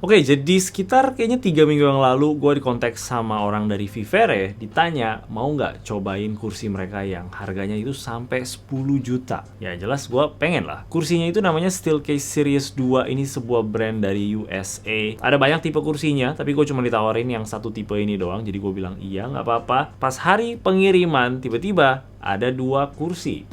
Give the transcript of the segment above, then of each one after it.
Oke, jadi sekitar kayaknya 3 minggu yang lalu gue dikontak sama orang dari Vivere, ditanya mau nggak cobain kursi mereka yang harganya itu sampai 10 juta. Ya jelas gue pengen lah. Kursinya itu namanya Steelcase Series 2, ini sebuah brand dari USA. Ada banyak tipe kursinya, tapi gue cuma ditawarin yang satu tipe ini doang, jadi gue bilang iya nggak apa-apa. Pas hari pengiriman, tiba-tiba ada 2 kursi.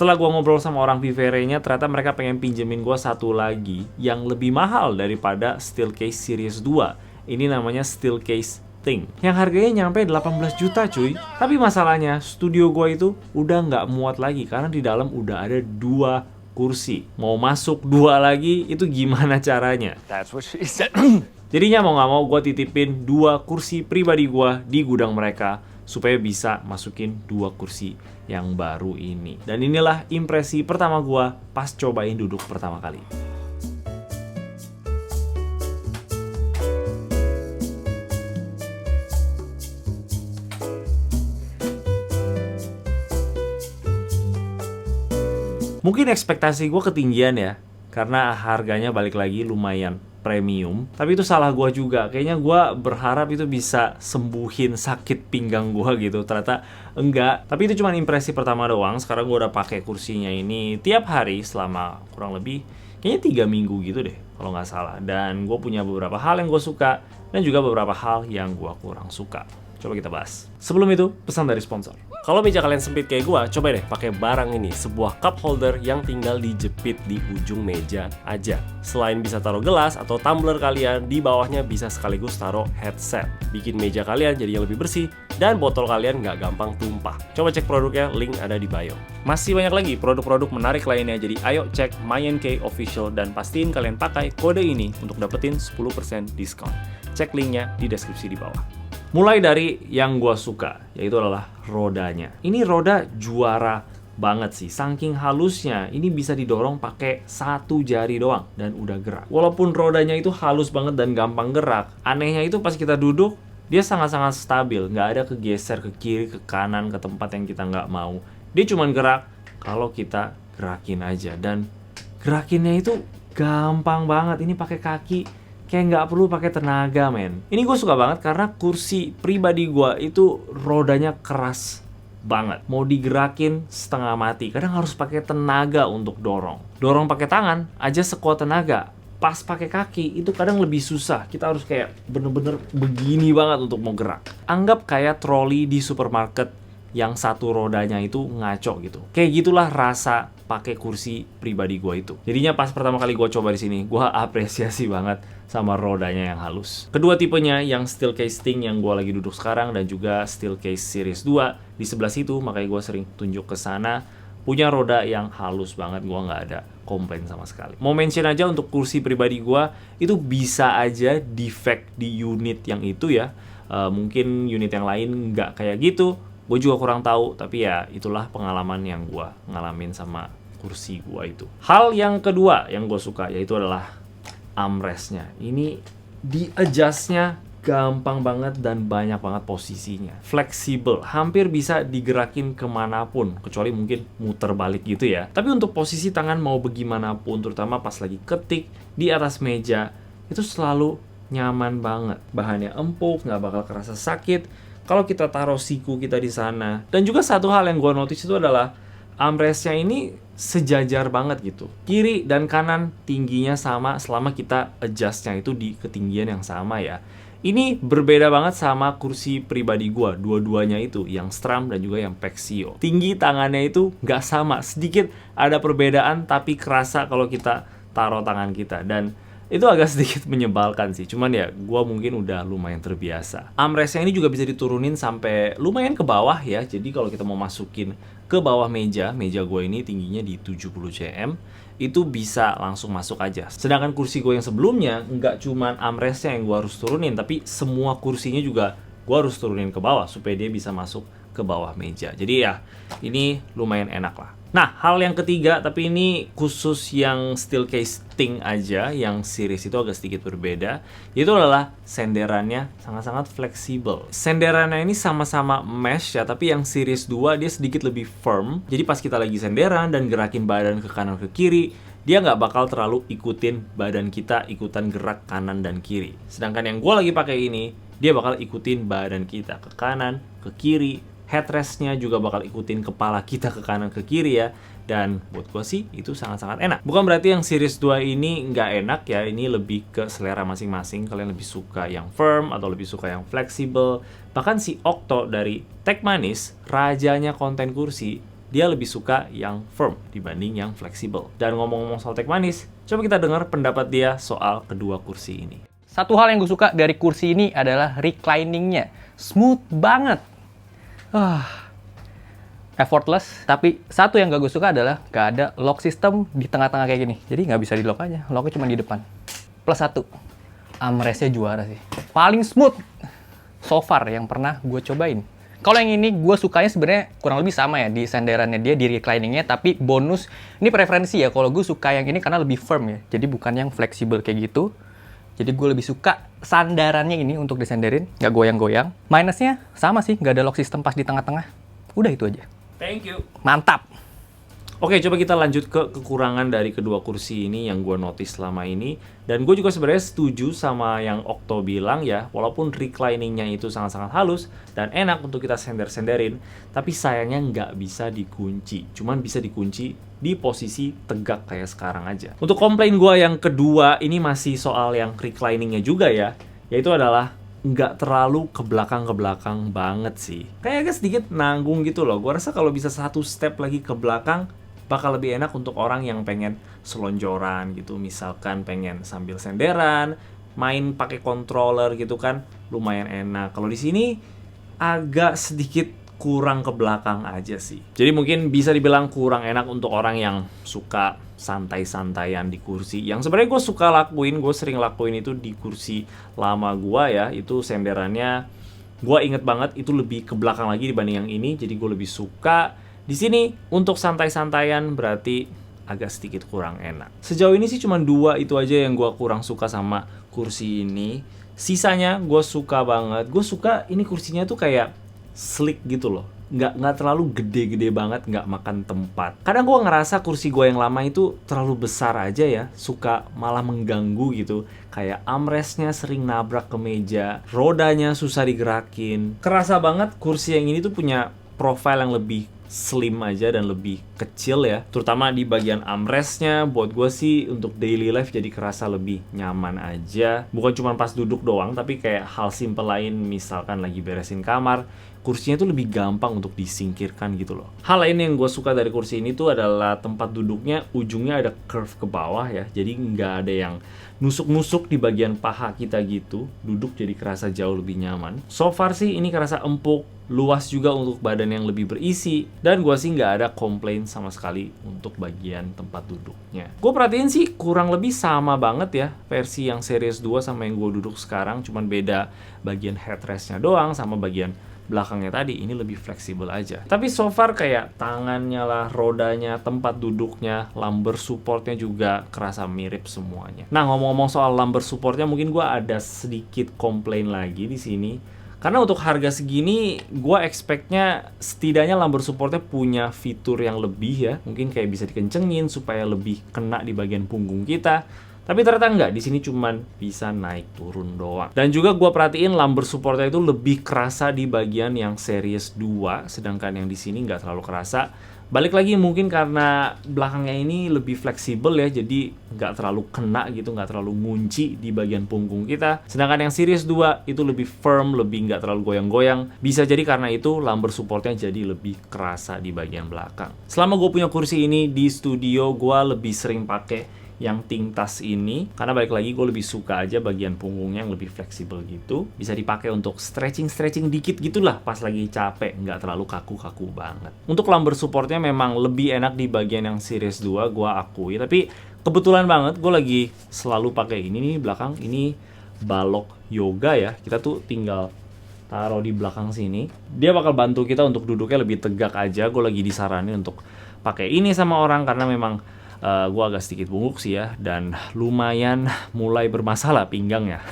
Setelah gue ngobrol sama orang Vivere-nya, ternyata mereka pengen pinjemin gue satu lagi yang lebih mahal daripada Steelcase Series 2. Ini namanya Steelcase Ting, yang harganya nyampe 18 juta cuy. Tapi masalahnya, studio gue itu udah nggak muat lagi karena di dalam udah ada 2 kursi. Mau masuk 2 lagi, itu gimana caranya? That's what she said. Jadinya mau nggak mau gue titipin 2 kursi pribadi gue di gudang mereka supaya bisa masukin 2 kursi yang baru ini. Dan inilah impresi pertama gue pas cobain duduk pertama kali. Mungkin ekspektasi gue ketinggian ya, karena harganya balik lagi lumayan premium. Tapi itu salah gue juga. Kayaknya gue berharap itu bisa sembuhin sakit pinggang gue gitu. Ternyata enggak. Tapi itu cuma impresi pertama doang. Sekarang gue udah pakai kursinya ini tiap hari selama kurang lebih kayaknya 3 minggu gitu deh kalau nggak salah. Dan gue punya beberapa hal yang gue suka dan juga beberapa hal yang gue kurang suka. Coba kita bahas. Sebelum itu, pesan dari sponsor. Kalau meja kalian sempit kayak gua, coba deh pakai barang ini, sebuah cup holder yang tinggal dijepit di ujung meja aja. Selain bisa taruh gelas atau tumbler kalian, di bawahnya bisa sekaligus taruh headset. Bikin meja kalian jadi lebih bersih dan botol kalian nggak gampang tumpah. Coba cek produknya, link ada di bio. Masih banyak lagi produk-produk menarik lainnya, jadi ayo cek MyNK Official dan pastiin kalian pakai kode ini untuk dapetin 10% diskon. Cek linknya di deskripsi di bawah. Mulai dari yang gue suka, yaitu adalah rodanya. Ini roda juara banget sih. Saking halusnya, ini bisa didorong pakai 1 jari doang dan udah gerak. Walaupun rodanya itu halus banget dan gampang gerak, anehnya itu pas kita duduk, dia sangat-sangat stabil. Nggak ada kegeser ke kiri, ke kanan, ke tempat yang kita nggak mau. Dia cuma gerak kalau kita gerakin aja. Dan gerakinnya itu gampang banget. Ini pakai kaki. Kayak nggak perlu pakai tenaga, men. Ini gue suka banget karena kursi pribadi gue itu rodanya keras banget. Mau digerakin setengah mati. Kadang harus pakai tenaga untuk dorong. Dorong pakai tangan aja sekuat tenaga. Pas pakai kaki itu kadang lebih susah. Kita harus kayak bener-bener begini banget untuk mau gerak. Anggap kayak troli di supermarket yang satu rodanya itu ngaco gitu. Kayak gitulah rasa pakai kursi pribadi gue itu. Jadinya pas pertama kali gue coba di sini, gue apresiasi banget sama rodanya yang halus. Kedua tipenya yang Steelcase Ting yang gue lagi duduk sekarang dan juga Steelcase Series 2 di sebelah situ, makanya gue sering tunjuk ke sana. Punya roda yang halus banget, gue nggak ada komplain sama sekali. Mau mention aja untuk kursi pribadi gue, itu bisa aja defect di unit yang itu ya. Mungkin unit yang lain nggak kayak gitu. Gue juga kurang tahu, tapi ya itulah pengalaman yang gue ngalamin sama kursi gue itu. Hal yang kedua yang gue suka yaitu adalah armrestnya. Ini di adjustnya gampang banget dan banyak banget posisinya. Fleksibel, hampir bisa digerakin kemanapun, kecuali mungkin muter balik gitu ya. Tapi untuk posisi tangan mau bagaimanapun, terutama pas lagi ketik di atas meja, itu selalu nyaman banget. Bahannya empuk, nggak bakal kerasa sakit kalau kita taruh siku kita di sana. Dan juga satu hal yang gue notice itu adalah armrestnya ini sejajar banget gitu. Kiri dan kanan tingginya sama selama kita adjustnya itu di ketinggian yang sama ya. Ini berbeda banget sama kursi pribadi gue. Dua-duanya itu, yang Stram dan juga yang Pexio. Tinggi tangannya itu nggak sama. Sedikit ada perbedaan tapi kerasa kalau kita taruh tangan kita. Dan itu agak sedikit menyebalkan sih, cuman ya gue mungkin udah lumayan terbiasa. Armrestnya ini juga bisa diturunin sampai lumayan ke bawah ya. Jadi kalau kita mau masukin ke bawah meja gue ini tingginya di 70 cm, itu bisa langsung masuk aja. Sedangkan kursi gue yang sebelumnya nggak cuman armrestnya yang gue harus turunin, tapi semua kursinya juga gue harus turunin ke bawah supaya dia bisa masuk ke bawah meja. Jadi ya ini lumayan enak lah. Nah, hal yang ketiga, tapi ini khusus yang Steelcase Ting aja, yang series itu agak sedikit berbeda, itu adalah senderannya sangat-sangat fleksibel. Senderannya ini sama-sama mesh ya, tapi yang series 2 dia sedikit lebih firm. Jadi pas kita lagi senderan dan gerakin badan ke kanan ke kiri, dia nggak bakal terlalu ikutin badan kita ikutan gerak kanan dan kiri. Sedangkan yang gue lagi pakai ini, dia bakal ikutin badan kita ke kanan, ke kiri. Headrestnya juga bakal ikutin kepala kita ke kanan ke kiri ya. Dan buat gue sih itu sangat-sangat enak. Bukan berarti yang series 2 ini nggak enak ya. Ini lebih ke selera masing-masing. Kalian lebih suka yang firm atau lebih suka yang fleksibel. Bahkan si Octo dari Tech Manis, rajanya konten kursi, dia lebih suka yang firm dibanding yang fleksibel. Dan ngomong-ngomong soal Tech Manis, coba kita dengar pendapat dia soal kedua kursi ini. Satu hal yang gue suka dari kursi ini adalah reclining-nya. Smooth banget. Effortless. Tapi satu yang gak gue suka adalah gak ada lock system di tengah-tengah kayak gini. Jadi gak bisa di lock aja. Locknya cuma di depan. Plus satu, armrest-nya juara sih. Paling smooth so far yang pernah gue cobain. Kalau yang ini gue sukanya sebenarnya kurang lebih sama ya di senderannya dia, di reclining-nya, tapi bonus ini preferensi ya. Kalau gue suka yang ini karena lebih firm ya. Jadi bukan yang fleksibel kayak gitu. Jadi gue lebih suka sandarannya ini untuk disenderin, nggak goyang-goyang. Minusnya sama sih, nggak ada lock system pas di tengah-tengah. Udah itu aja. Thank you. Mantap. Oke, coba kita lanjut ke kekurangan dari kedua kursi ini yang gue notice selama ini. Dan gue juga sebenarnya setuju sama yang Octo bilang ya, walaupun reclining-nya itu sangat-sangat halus dan enak untuk kita sender-senderin, tapi sayangnya nggak bisa dikunci. Cuman bisa dikunci di posisi tegak kayak sekarang aja. Untuk komplain gue yang kedua, ini masih soal yang reclining-nya juga ya, yaitu adalah nggak terlalu ke belakang banget sih. Kayaknya sedikit nanggung gitu loh. Gue rasa kalau bisa satu step lagi ke belakang, bakal lebih enak untuk orang yang pengen selonjoran gitu. Misalkan pengen sambil senderan, main pakai controller gitu kan, lumayan enak. Kalau di sini agak sedikit kurang ke belakang aja sih. Jadi mungkin bisa dibilang kurang enak untuk orang yang suka santai-santaian di kursi. Yang sebenarnya gue suka lakuin, gue sering lakuin itu di kursi lama gue ya. Itu senderannya, gue inget banget itu lebih ke belakang lagi dibanding yang ini. Jadi gue lebih suka. Di sini untuk santai-santaian berarti agak sedikit kurang enak. Sejauh ini sih cuma dua itu aja yang gue kurang suka sama kursi ini. Sisanya gue suka banget. Gue suka ini kursinya tuh kayak slick gitu loh. Nggak terlalu gede-gede banget, nggak makan tempat. Kadang gue ngerasa kursi gue yang lama itu terlalu besar aja ya. Suka malah mengganggu gitu. Kayak armrestnya sering nabrak ke meja. Rodanya susah digerakin. Kerasa banget kursi yang ini tuh punya profile yang lebih slim aja dan lebih kecil ya, terutama di bagian armrestnya. Buat gue sih untuk daily life jadi kerasa lebih nyaman aja, bukan cuma pas duduk doang, tapi kayak hal simple lain, misalkan lagi beresin kamar, kursinya tuh lebih gampang untuk disingkirkan gitu loh. Hal lain yang gue suka dari kursi ini tuh adalah tempat duduknya, ujungnya ada curve ke bawah ya, jadi nggak ada yang nusuk-nusuk di bagian paha kita gitu. Duduk jadi kerasa jauh lebih nyaman. So far sih ini kerasa empuk, luas juga untuk badan yang lebih berisi, dan gue sih nggak ada komplain sama sekali untuk bagian tempat duduknya. Gue perhatiin sih kurang lebih sama banget ya versi yang series 2 sama yang gue duduk sekarang, cuman beda bagian headrestnya doang sama bagian belakangnya tadi. Ini lebih fleksibel aja. Tapi so far kayak tangannya lah, rodanya, tempat duduknya, lumbar supportnya juga kerasa mirip semuanya. Nah, ngomong-ngomong soal lumbar supportnya, mungkin gue ada sedikit komplain lagi di sini. Karena untuk harga segini, gue expect-nya setidaknya lumbar supportnya punya fitur yang lebih ya. Mungkin kayak bisa dikencengin supaya lebih kena di bagian punggung kita. Tapi ternyata enggak, di sini cuman bisa naik turun doang. Dan juga gue perhatiin lumbar supportnya itu lebih kerasa di bagian yang series 2, sedangkan yang di sini nggak terlalu kerasa. Balik lagi mungkin karena belakangnya ini lebih fleksibel ya, jadi nggak terlalu kena gitu, nggak terlalu ngunci di bagian punggung kita. Sedangkan yang series 2 itu lebih firm, lebih nggak terlalu goyang-goyang. Bisa jadi karena itu lumbar supportnya jadi lebih kerasa di bagian belakang. Selama gue punya kursi ini di studio, gue lebih sering pakai yang tingtas ini, karena balik lagi gue lebih suka aja bagian punggungnya yang lebih fleksibel gitu. Bisa dipakai untuk stretching dikit gitulah pas lagi capek, nggak terlalu kaku-kaku banget. Untuk lumbar supportnya memang lebih enak di bagian yang series 2, gue akui. Tapi kebetulan banget gue lagi selalu pakai ini nih belakang. Ini balok yoga ya, kita tuh tinggal taruh di belakang sini. Dia bakal bantu kita untuk duduknya lebih tegak aja. Gue lagi disaranin untuk pakai ini sama orang karena memang gue agak sedikit bungkuk sih ya, dan lumayan mulai bermasalah pinggangnya.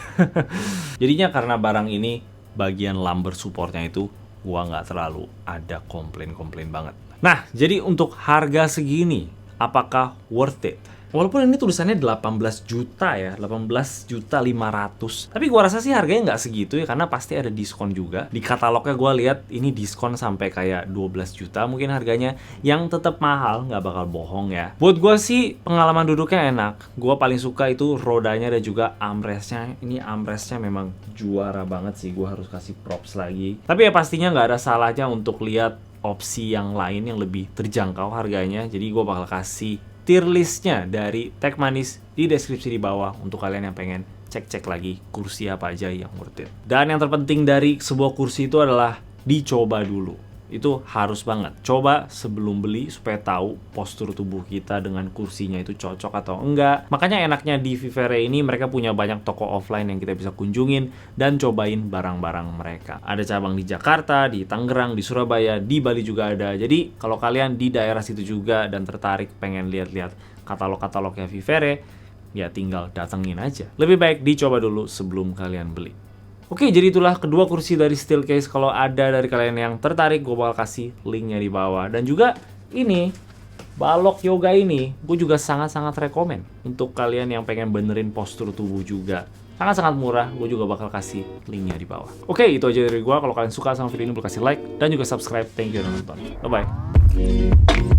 Jadinya karena barang ini bagian lumbar supportnya itu gue nggak terlalu ada komplain banget. Nah, jadi untuk harga segini apakah worth it? Walaupun ini tulisannya 18 juta ya, 18.500.000. Tapi gua rasa sih harganya nggak segitu ya, karena pasti ada diskon juga. Di katalognya gua lihat ini diskon sampai kayak 12 juta mungkin harganya, yang tetap mahal, nggak bakal bohong ya. Buat gua sih pengalaman duduknya enak. Gua paling suka itu rodanya dan juga armrestnya. Ini armrestnya memang juara banget sih, gua harus kasih props lagi. Tapi ya pastinya nggak ada salahnya untuk lihat opsi yang lain yang lebih terjangkau harganya. Jadi gua bakal kasih tier listnya dari Tech Manis di deskripsi di bawah untuk kalian yang pengen cek-cek lagi kursi apa aja yang worth it. Dan yang terpenting dari sebuah kursi itu adalah dicoba dulu. Itu harus banget. Coba sebelum beli supaya tahu postur tubuh kita dengan kursinya itu cocok atau enggak. Makanya enaknya di Vivere ini mereka punya banyak toko offline yang kita bisa kunjungin dan cobain barang-barang mereka. Ada cabang di Jakarta, di Tangerang, di Surabaya, di Bali juga ada. Jadi kalau kalian di daerah situ juga dan tertarik pengen lihat-lihat katalog-katalognya Vivere, ya tinggal datengin aja. Lebih baik dicoba dulu sebelum kalian beli. Oke, jadi itulah kedua kursi dari Steelcase. Kalau ada dari kalian yang tertarik, gue bakal kasih linknya di bawah. Dan juga ini, balok yoga ini, gue juga sangat-sangat rekomen untuk kalian yang pengen benerin postur tubuh juga. Sangat-sangat murah, gue juga bakal kasih linknya di bawah. Oke, itu aja dari gue. Kalau kalian suka sama video ini, boleh kasih like dan juga subscribe. Thank you udah nonton. Bye-bye.